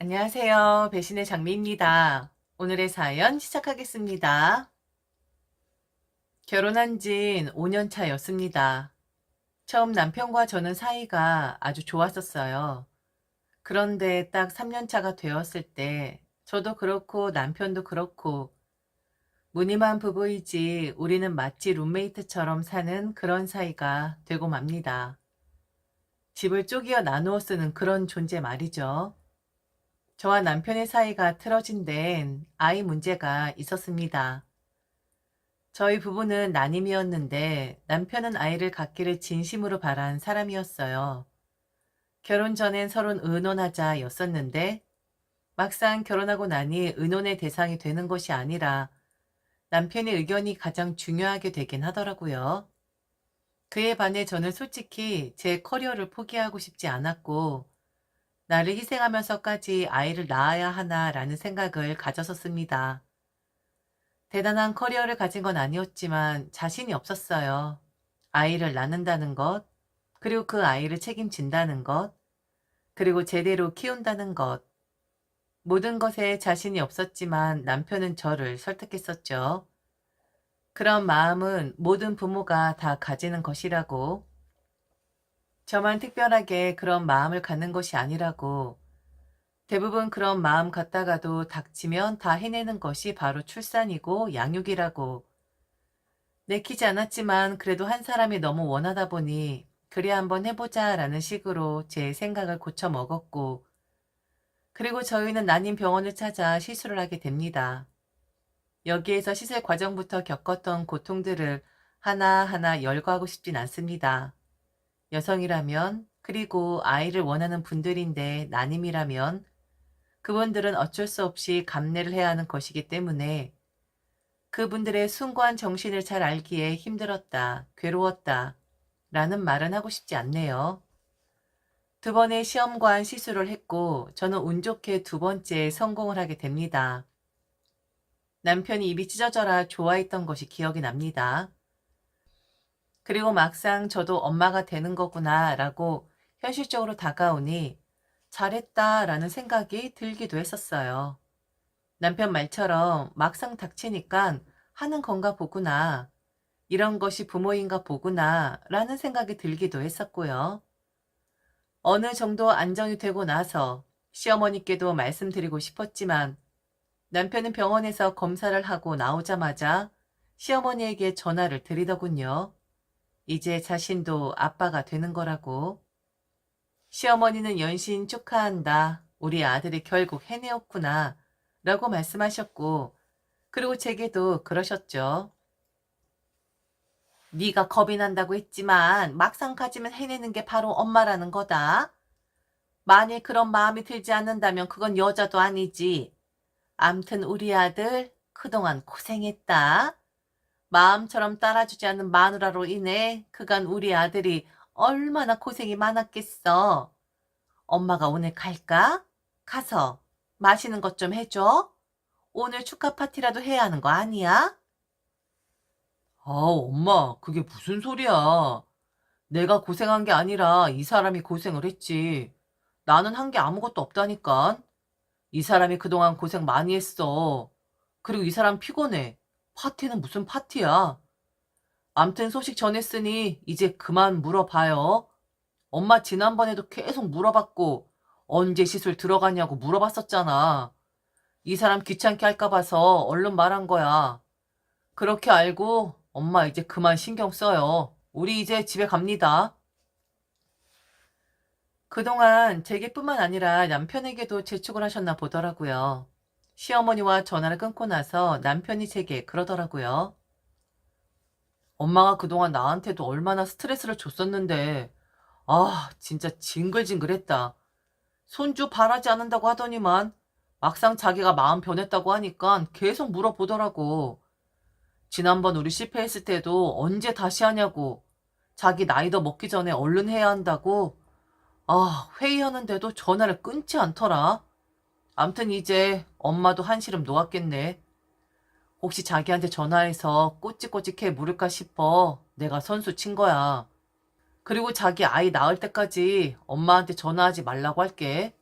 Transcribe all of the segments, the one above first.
안녕하세요. 배신의 장미입니다. 오늘의 사연 시작하겠습니다. 결혼한 진 5년 차였습니다. 처음 남편과 저는 사이가 아주 좋았었어요. 그런데 딱 3년 차가 되었을 때 저도 그렇고 남편도 그렇고 무늬만 부부이지 우리는 마치 룸메이트처럼 사는 그런 사이가 되고 맙니다. 집을 쪼개어 나누어 쓰는 그런 존재 말이죠. 저와 남편의 사이가 틀어진 데엔 아이 문제가 있었습니다. 저희 부부는 난임이었는데 남편은 아이를 갖기를 진심으로 바란 사람이었어요. 결혼 전엔 서론 의논하자였었는데 막상 결혼하고 나니 의논의 대상이 되는 것이 아니라 남편의 의견이 가장 중요하게 되긴 하더라고요. 그에 반해 저는 솔직히 제 커리어를 포기하고 싶지 않았고 나를 희생하면서까지 아이를 낳아야 하나라는 생각을 가졌었습니다. 대단한 커리어를 가진 건 아니었지만 자신이 없었어요. 아이를 낳는다는 것, 그리고 그 아이를 책임진다는 것, 그리고 제대로 키운다는 것. 모든 것에 자신이 없었지만 남편은 저를 설득했었죠. 그런 마음은 모든 부모가 다 가지는 것이라고, 저만 특별하게 그런 마음을 갖는 것이 아니라고, 대부분 그런 마음 갖다가도 닥치면 다 해내는 것이 바로 출산이고 양육이라고. 내키지 않았지만 그래도 한 사람이 너무 원하다 보니 그래 한번 해보자 라는 식으로 제 생각을 고쳐 먹었고, 그리고 저희는 난임 병원을 찾아 시술을 하게 됩니다. 여기에서 시술 과정부터 겪었던 고통들을 하나하나 열거하고 싶진 않습니다. 여성이라면, 그리고 아이를 원하는 분들인데 난임이라면 그분들은 어쩔 수 없이 감내를 해야 하는 것이기 때문에 그분들의 숭고한 정신을 잘 알기에 힘들었다, 괴로웠다 라는 말은 하고 싶지 않네요. 두 번의 시험관 시술을 했고 저는 운 좋게 두 번째 성공을 하게 됩니다. 남편이 입이 찢어져라 좋아했던 것이 기억이 납니다. 그리고 막상 저도 엄마가 되는 거구나 라고 현실적으로 다가오니 잘했다 라는 생각이 들기도 했었어요. 남편 말처럼 막상 닥치니까 하는 건가 보구나. 이런 것이 부모인가 보구나 라는 생각이 들기도 했었고요. 어느 정도 안정이 되고 나서 시어머니께도 말씀드리고 싶었지만 남편은 병원에서 검사를 하고 나오자마자 시어머니에게 전화를 드리더군요. 이제 자신도 아빠가 되는 거라고. 시어머니는 연신 축하한다. 우리 아들이 결국 해내었구나. 라고 말씀하셨고, 그리고 제게도 그러셨죠. 네가 겁이 난다고 했지만 막상 가지면 해내는 게 바로 엄마라는 거다. 만일 그런 마음이 들지 않는다면 그건 여자도 아니지. 암튼 우리 아들 그동안 고생했다. 마음처럼 따라주지 않는 마누라로 인해 그간 우리 아들이 얼마나 고생이 많았겠어. 엄마가 오늘 갈까? 가서 맛있는 것 좀 해줘. 오늘 축하 파티라도 해야 하는 거 아니야? 엄마, 그게 무슨 소리야. 내가 고생한 게 아니라 이 사람이 고생을 했지. 나는 한 게 아무것도 없다니까. 이 사람이 그동안 고생 많이 했어. 그리고 이 사람 피곤해. 파티는 무슨 파티야. 암튼 소식 전했으니 이제 그만 물어봐요. 엄마 지난번에도 계속 물어봤고 언제 시술 들어가냐고 물어봤었잖아. 이 사람 귀찮게 할까 봐서 얼른 말한 거야. 그렇게 알고 엄마 이제 그만 신경 써요. 우리 이제 집에 갑니다. 그동안 제게뿐만 아니라 남편에게도 재촉을 하셨나 보더라고요. 시어머니와 전화를 끊고 나서 남편이 제게 그러더라고요. 엄마가 그동안 나한테도 얼마나 스트레스를 줬었는데, 진짜 징글징글했다. 손주 바라지 않는다고 하더니만 막상 자기가 마음 변했다고 하니까 계속 물어보더라고. 지난번 우리 실패했을 때도 언제 다시 하냐고. 자기 나이도 먹기 전에 얼른 해야 한다고. 회의하는데도 전화를 끊지 않더라. 암튼 이제 엄마도 한시름 놓았겠네. 혹시 자기한테 전화해서 꼬치꼬치해 물을까 싶어 내가 선수 친 거야. 그리고 자기 아이 낳을 때까지 엄마한테 전화하지 말라고 할게.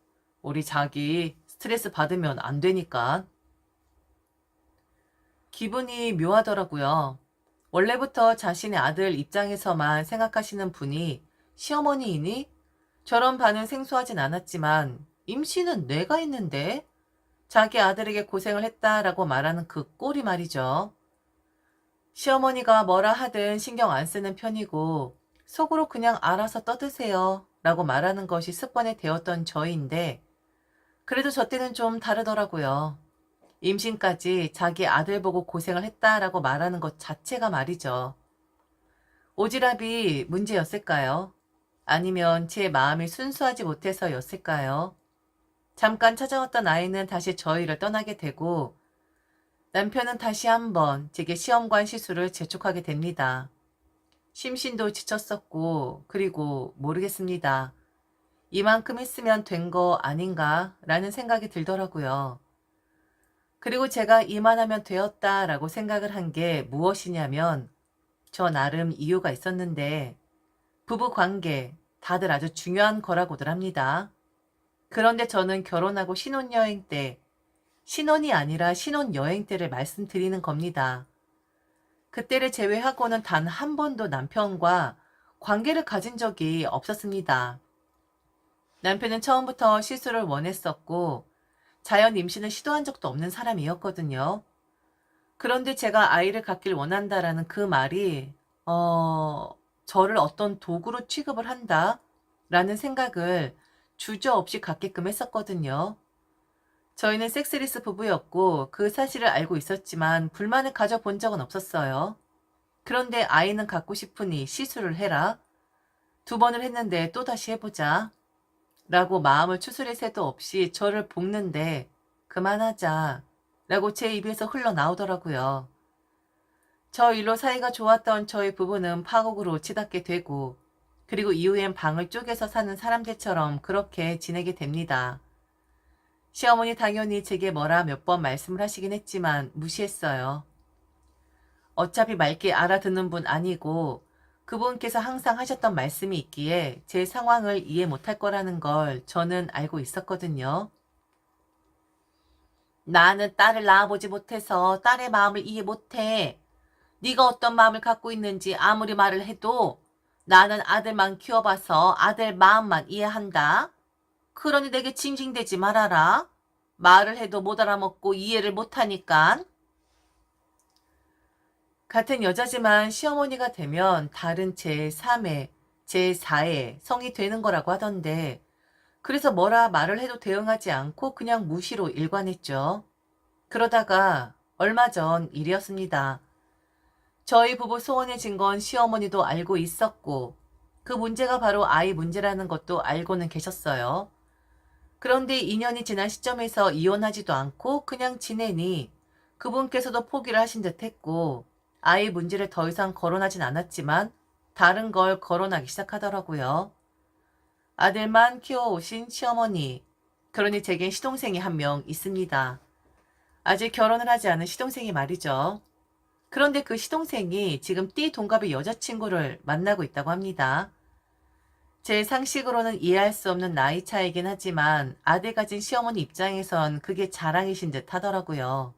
우리 자기 스트레스 받으면 안 되니까. 기분이 묘하더라고요. 원래부터 자신의 아들 입장에서만 생각하시는 분이 시어머니이니? 저런 반응 생소하진 않았지만 임신은 내가 했는데? 자기 아들에게 고생을 했다라고 말하는 그 꼴이 말이죠. 시어머니가 뭐라 하든 신경 안 쓰는 편이고 속으로 그냥 알아서 떠드세요 라고 말하는 것이 습관이 되었던 저인데 그래도 저 때는 좀 다르더라고요. 임신까지 자기 아들 보고 고생을 했다라고 말하는 것 자체가 말이죠. 오지랖이 문제였을까요? 아니면 제 마음이 순수하지 못해서였을까요? 잠깐 찾아왔던 아이는 다시 저희를 떠나게 되고 남편은 다시 한번 제게 시험관 시술을 재촉하게 됩니다. 심신도 지쳤었고 그리고 모르겠습니다. 이만큼 했으면 된 거 아닌가 라는 생각이 들더라고요. 그리고 제가 이만하면 되었다라고 생각을 한 게 무엇이냐면 저 나름 이유가 있었는데 부부 관계 다들 아주 중요한 거라고들 합니다. 그런데 저는 결혼하고 신혼여행 때 신혼이 아니라 신혼여행 때를 말씀드리는 겁니다. 그때를 제외하고는 단 한 번도 남편과 관계를 가진 적이 없었습니다. 남편은 처음부터 시술을 원했었고 자연 임신을 시도한 적도 없는 사람이었거든요. 그런데 제가 아이를 갖길 원한다라는 그 말이 저를 어떤 도구로 취급을 한다 라는 생각을 주저없이 갖게끔 했었거든요. 저희는 섹스리스 부부였고 그 사실을 알고 있었지만 불만을 가져본 적은 없었어요. 그런데 아이는 갖고 싶으니 시술을 해라. 2번을 했는데 또다시 해보자. 라고 마음을 추스릴 새도 없이 저를 볶는데 그만하자. 라고 제 입에서 흘러나오더라고요. 저 일로 사이가 좋았던 저희 부부는 파국으로 치닫게 되고 그리고 이후엔 방을 쪼개서 사는 사람들처럼 그렇게 지내게 됩니다. 시어머니 당연히 제게 뭐라 몇 번 말씀을 하시긴 했지만 무시했어요. 어차피 맑게 알아듣는 분 아니고 그분께서 항상 하셨던 말씀이 있기에 제 상황을 이해 못할 거라는 걸 저는 알고 있었거든요. 나는 딸을 낳아보지 못해서 딸의 마음을 이해 못해. 네가 어떤 마음을 갖고 있는지 아무리 말을 해도 나는 아들만 키워봐서 아들 마음만 이해한다. 그러니 내게 징징대지 말아라. 말을 해도 못 알아먹고 이해를 못하니까. 같은 여자지만 시어머니가 되면 다른 제3의, 제4의 성이 되는 거라고 하던데 그래서 뭐라 말을 해도 대응하지 않고 그냥 무시로 일관했죠. 그러다가 얼마 전 일이었습니다. 저희 부부 소원해진 건 시어머니도 알고 있었고 그 문제가 바로 아이 문제라는 것도 알고는 계셨어요. 그런데 2년이 지난 시점에서 이혼하지도 않고 그냥 지내니 그분께서도 포기를 하신 듯 했고 아이 문제를 더 이상 거론하진 않았지만 다른 걸 거론하기 시작하더라고요. 아들만 키워오신 시어머니. 그러니 제겐 시동생이 한 명 있습니다. 아직 결혼을 하지 않은 시동생이 말이죠. 그런데 그 시동생이 지금 띠 동갑의 여자친구를 만나고 있다고 합니다. 제 상식으로는 이해할 수 없는 나이 차이긴 하지만 아들 가진 시어머니 입장에선 그게 자랑이신 듯 하더라고요.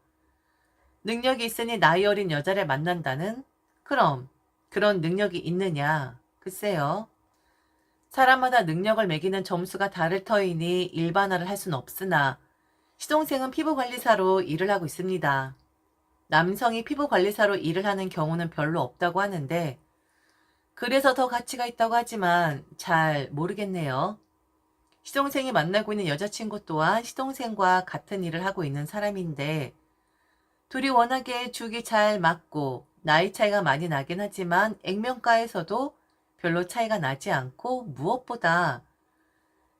능력이 있으니 나이 어린 여자를 만난다는? 그럼 그런 능력이 있느냐? 글쎄요. 사람마다 능력을 매기는 점수가 다를 터이니 일반화를 할 수는 없으나 시동생은 피부관리사로 일을 하고 있습니다. 남성이 피부관리사로 일을 하는 경우는 별로 없다고 하는데 그래서 더 가치가 있다고 하지만 잘 모르겠네요. 시동생이 만나고 있는 여자친구 또한 시동생과 같은 일을 하고 있는 사람인데 둘이 워낙에 죽이 잘 맞고 나이 차이가 많이 나긴 하지만 액면가에서도 별로 차이가 나지 않고 무엇보다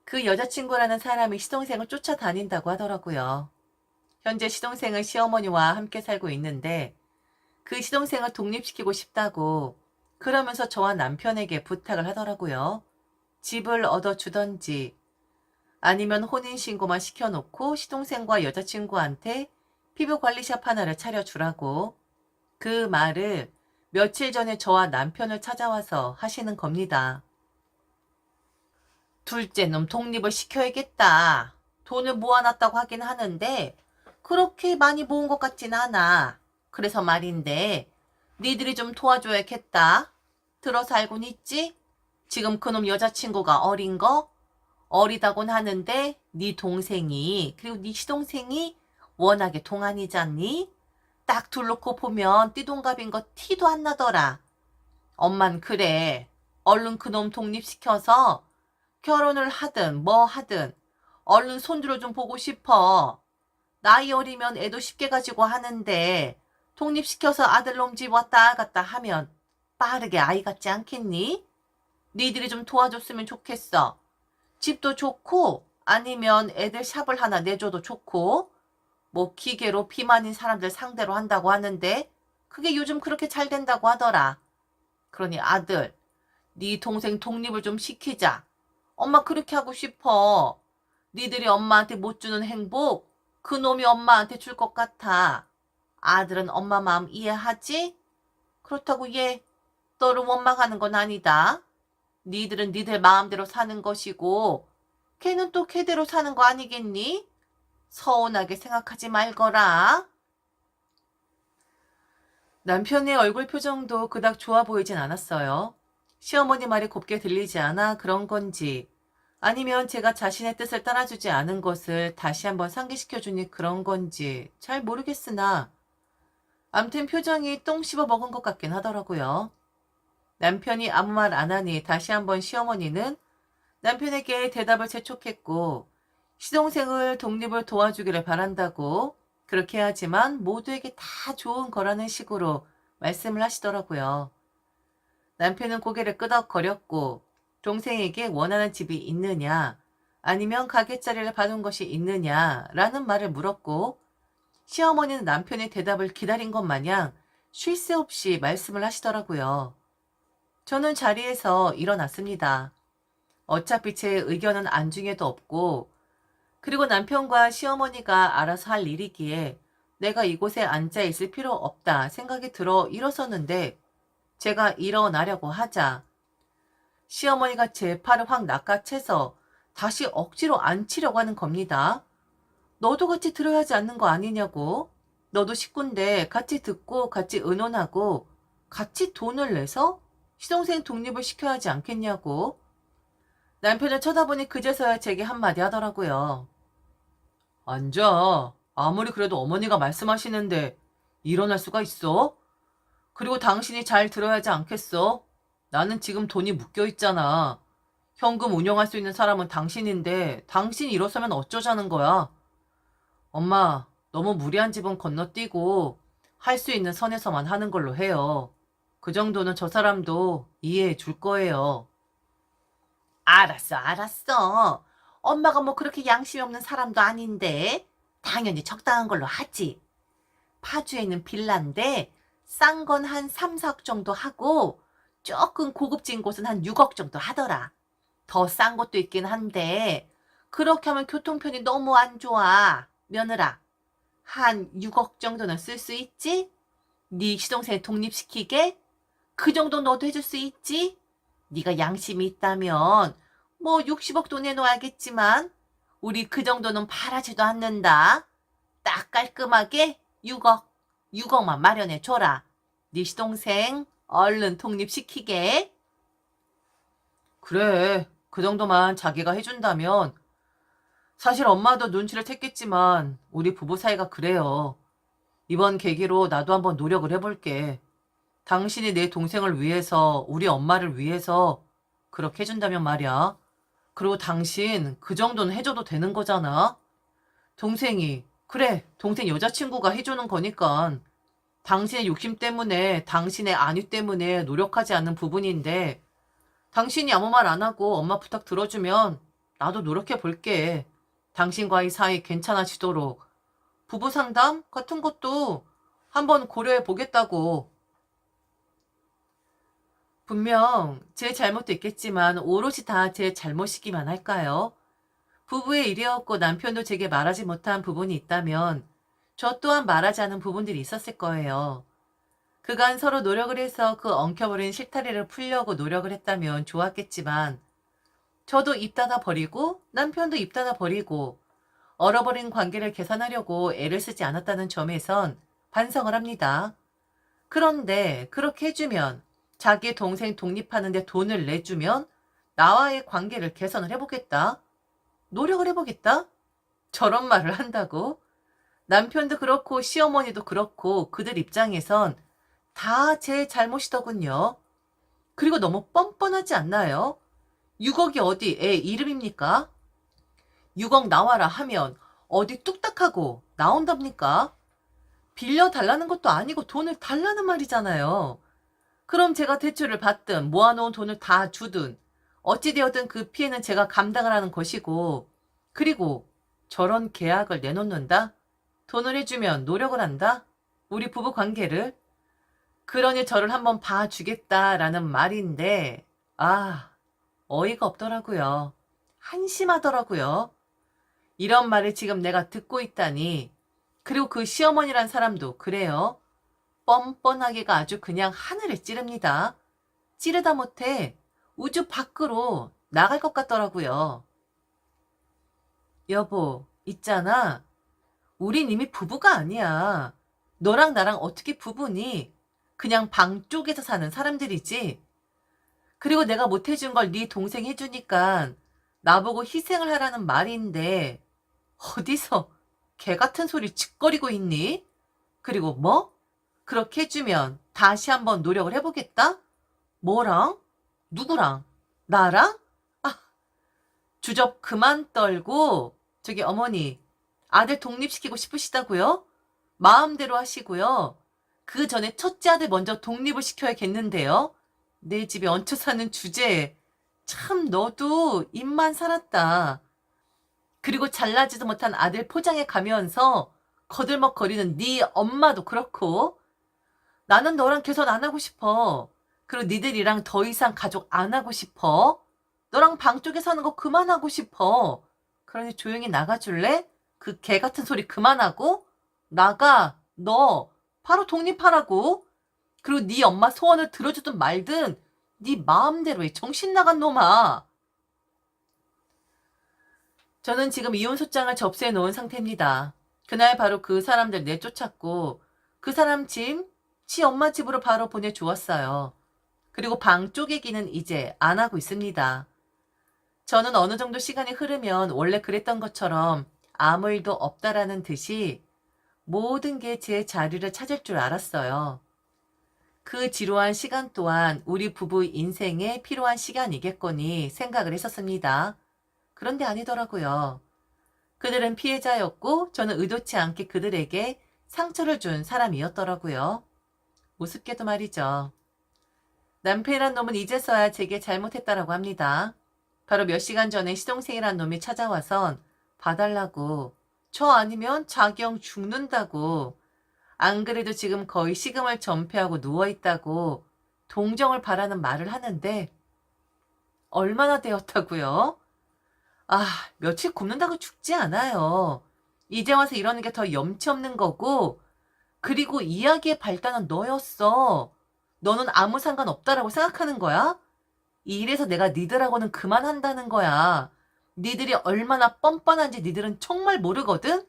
그 여자친구라는 사람이 시동생을 쫓아다닌다고 하더라고요. 현재 시동생은 시어머니와 함께 살고 있는데 그 시동생을 독립시키고 싶다고 그러면서 저와 남편에게 부탁을 하더라고요. 집을 얻어주던지 아니면 혼인신고만 시켜놓고 시동생과 여자친구한테 피부관리샵 하나를 차려주라고 그 말을 며칠 전에 저와 남편을 찾아와서 하시는 겁니다. 둘째 놈 독립을 시켜야겠다. 돈을 모아놨다고 하긴 하는데 그렇게 많이 모은 것 같진 않아. 그래서 말인데 니들이 좀 도와줘야겠다. 들어서 알고는 있지? 지금 그놈 여자친구가 어린 거? 어리다곤 하는데 네 동생이 그리고 네 시동생이 워낙에 동안이잖니? 딱 둘러코 보면 띠동갑인 거 티도 안 나더라. 엄만 그래. 얼른 그놈 독립시켜서 결혼을 하든 뭐 하든 얼른 손주를 좀 보고 싶어. 나이 어리면 애도 쉽게 가지고 하는데 독립시켜서 아들놈 집 왔다 갔다 하면 빠르게 아이 같지 않겠니? 니들이 좀 도와줬으면 좋겠어. 집도 좋고 아니면 애들 샵을 하나 내줘도 좋고 뭐 기계로 비만인 사람들 상대로 한다고 하는데 그게 요즘 그렇게 잘 된다고 하더라. 그러니 아들, 네 동생 독립을 좀 시키자. 엄마 그렇게 하고 싶어. 니들이 엄마한테 못 주는 행복 그놈이 엄마한테 줄 것 같아. 아들은 엄마 마음 이해하지? 그렇다고 얘 너를 원망하는 건 아니다. 니들은 니들 마음대로 사는 것이고 걔는 또 걔대로 사는 거 아니겠니? 서운하게 생각하지 말거라. 남편의 얼굴 표정도 그닥 좋아 보이진 않았어요. 시어머니 말이 곱게 들리지 않아 그런 건지 아니면 제가 자신의 뜻을 따라주지 않은 것을 다시 한번 상기시켜주니 그런 건지 잘 모르겠으나 암튼 표정이 똥 씹어 먹은 것 같긴 하더라고요. 남편이 아무 말 안 하니 다시 한번 시어머니는 남편에게 대답을 재촉했고 시동생을 독립을 도와주기를 바란다고 그렇게 하지만 모두에게 다 좋은 거라는 식으로 말씀을 하시더라고요. 남편은 고개를 끄덕거렸고 동생에게 원하는 집이 있느냐 아니면 가게자리를 받은 것이 있느냐라는 말을 물었고 시어머니는 남편의 대답을 기다린 것 마냥 쉴 새 없이 말씀을 하시더라고요. 저는 자리에서 일어났습니다. 어차피 제 의견은 안중에도 없고 그리고 남편과 시어머니가 알아서 할 일이기에 내가 이곳에 앉아 있을 필요 없다 생각이 들어 일어섰는데 제가 일어나려고 하자 시어머니가 제 팔을 확 낚아채서 다시 억지로 앉히려고 하는 겁니다. 너도 같이 들어야 하지 않는 거 아니냐고. 너도 식구인데 같이 듣고 같이 의논하고 같이 돈을 내서 시동생 독립을 시켜야 하지 않겠냐고. 남편을 쳐다보니 그제서야 제게 한마디 하더라고요. 앉아. 아무리 그래도 어머니가 말씀하시는데 일어날 수가 있어? 그리고 당신이 잘 들어야 하지 않겠어? 나는 지금 돈이 묶여 있잖아. 현금 운영할 수 있는 사람은 당신인데 당신이 일어서면 어쩌자는 거야? 엄마, 너무 무리한 집은 건너뛰고 할 수 있는 선에서만 하는 걸로 해요. 그 정도는 저 사람도 이해해 줄 거예요. 알았어, 알았어. 엄마가 뭐 그렇게 양심이 없는 사람도 아닌데 당연히 적당한 걸로 하지. 파주에 있는 빌라인데 싼 건 한 3, 4억 정도 하고 조금 고급진 곳은 한 6억 정도 하더라. 더 싼 곳도 있긴 한데 그렇게 하면 교통편이 너무 안 좋아. 며느라, 한 6억 정도는 쓸 수 있지? 네 시동생 독립시키게? 그 정도 너도 해줄 수 있지? 네가 양심이 있다면 뭐 60억도 내놓아야겠지만 우리 그 정도는 바라지도 않는다. 딱 깔끔하게 6억만 마련해줘라. 네 시동생 얼른 독립시키게. 그래, 그 정도만 자기가 해준다면 사실 엄마도 눈치를 챘겠지만 우리 부부 사이가 그래요. 이번 계기로 나도 한번 노력을 해볼게. 당신이 내 동생을 위해서 우리 엄마를 위해서 그렇게 해준다면 말이야. 그리고 당신 그 정도는 해줘도 되는 거잖아. 동생이 그래 동생 여자친구가 해주는 거니까 당신의 욕심 때문에 당신의 안위 때문에 노력하지 않는 부분인데 당신이 아무 말 안 하고 엄마 부탁 들어주면 나도 노력해 볼게. 당신과의 사이 괜찮아지도록 부부 상담 같은 것도 한번 고려해 보겠다고. 분명 제 잘못도 있겠지만 오롯이 다 제 잘못이기만 할까요? 부부의 일이었고 남편도 제게 말하지 못한 부분이 있다면 저 또한 말하지 않은 부분들이 있었을 거예요. 그간 서로 노력을 해서 그 엉켜버린 실타래를 풀려고 노력을 했다면 좋았겠지만 저도 입 닫아 버리고 남편도 입 닫아 버리고 얼어버린 관계를 개선하려고 애를 쓰지 않았다는 점에선 반성을 합니다. 그런데 그렇게 해주면 자기 동생 독립하는데 돈을 내주면 나와의 관계를 개선을 해보겠다. 노력을 해보겠다. 저런 말을 한다고? 남편도 그렇고 시어머니도 그렇고 그들 입장에선 다 제 잘못이더군요. 그리고 너무 뻔뻔하지 않나요? 6억이 어디 애 이름입니까? 6억 나와라 하면 어디 뚝딱하고 나온답니까? 빌려달라는 것도 아니고 돈을 달라는 말이잖아요. 그럼 제가 대출을 받든 모아놓은 돈을 다 주든 어찌되었든 그 피해는 제가 감당을 하는 것이고, 그리고 저런 계약을 내놓는다? 돈을 해주면 노력을 한다? 우리 부부 관계를? 그러니 저를 한번 봐주겠다라는 말인데, 어이가 없더라고요. 한심하더라고요. 이런 말을 지금 내가 듣고 있다니. 그리고 그 시어머니란 사람도 그래요. 뻔뻔하게가 아주 그냥 하늘을 찌릅니다. 찌르다 못해 우주 밖으로 나갈 것 같더라고요. 여보, 있잖아. 우린 이미 부부가 아니야. 너랑 나랑 어떻게 부부니? 그냥 방 쪽에서 사는 사람들이지. 그리고 내가 못해준 걸 네 동생 해주니까 나보고 희생을 하라는 말인데 어디서 개 같은 소리 짓거리고 있니? 그리고 뭐? 그렇게 해주면 다시 한번 노력을 해보겠다? 뭐랑? 누구랑? 나랑? 주접 그만 떨고, 저기 어머니, 아들 독립시키고 싶으시다고요? 마음대로 하시고요. 그 전에 첫째 아들 먼저 독립을 시켜야겠는데요. 내 집에 얹혀 사는 주제에 참 너도 입만 살았다. 그리고 잘나지도 못한 아들 포장해 가면서 거들먹거리는 네 엄마도 그렇고, 나는 너랑 개선 안 하고 싶어. 그리고 니들이랑 더 이상 가족 안 하고 싶어. 너랑 방 쪽에 사는 거 그만하고 싶어. 그러니 조용히 나가줄래? 그 개 같은 소리 그만하고 나가. 너 바로 독립하라고. 그리고 네 엄마 소원을 들어주든 말든 네 마음대로 해. 정신 나간 놈아. 저는 지금 이혼 소장을 접수해 놓은 상태입니다. 그날 바로 그 사람들 내쫓았고 그 사람 집, 지 엄마 집으로 바로 보내주었어요. 그리고 방 쪼개기는 이제 안 하고 있습니다. 저는 어느 정도 시간이 흐르면 원래 그랬던 것처럼 아무 일도 없다라는 듯이 모든 게 제 자리를 찾을 줄 알았어요. 그 지루한 시간 또한 우리 부부 인생에 필요한 시간이겠거니 생각을 했었습니다. 그런데 아니더라고요. 그들은 피해자였고 저는 의도치 않게 그들에게 상처를 준 사람이었더라고요. 우습게도 말이죠. 남편이란 놈은 이제서야 제게 잘못했다라고 합니다. 바로 몇 시간 전에 시동생이란 놈이 찾아와선 봐달라고, 저 아니면 자기형 죽는다고, 안 그래도 지금 거의 식음을 전폐하고 누워있다고 동정을 바라는 말을 하는데 얼마나 되었다고요? 며칠 굶는다고 죽지 않아요. 이제 와서 이러는 게 더 염치 없는 거고, 그리고 이야기의 발단은 너였어. 너는 아무 상관없다라고 생각하는 거야? 이래서 내가 니들하고는 그만한다는 거야. 니들이 얼마나 뻔뻔한지 니들은 정말 모르거든?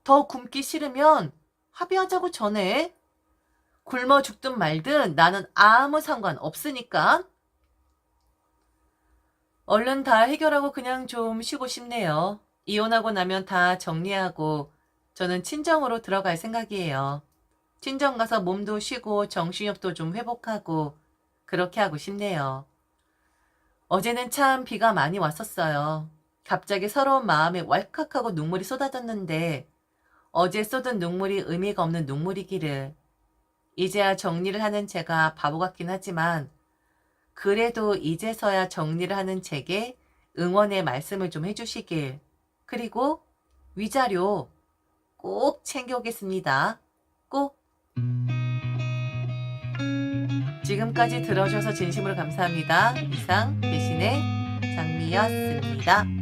더 굶기 싫으면 합의하자고 전해. 굶어 죽든 말든 나는 아무 상관 없으니까. 얼른 다 해결하고 그냥 좀 쉬고 싶네요. 이혼하고 나면 다 정리하고 저는 친정으로 들어갈 생각이에요. 친정 가서 몸도 쉬고 정신력도 좀 회복하고 그렇게 하고 싶네요. 어제는 참 비가 많이 왔었어요. 갑자기 서러운 마음에 왈칵하고 눈물이 쏟아졌는데 어제 쏟은 눈물이 의미가 없는 눈물이기를. 이제야 정리를 하는 제가 바보 같긴 하지만 그래도 이제서야 정리를 하는 제게 응원의 말씀을 좀 해주시길. 그리고 위자료 꼭 챙겨오겠습니다. 꼭. 지금까지 들어주셔서 진심으로 감사합니다. 이상 대신의 장미였습니다.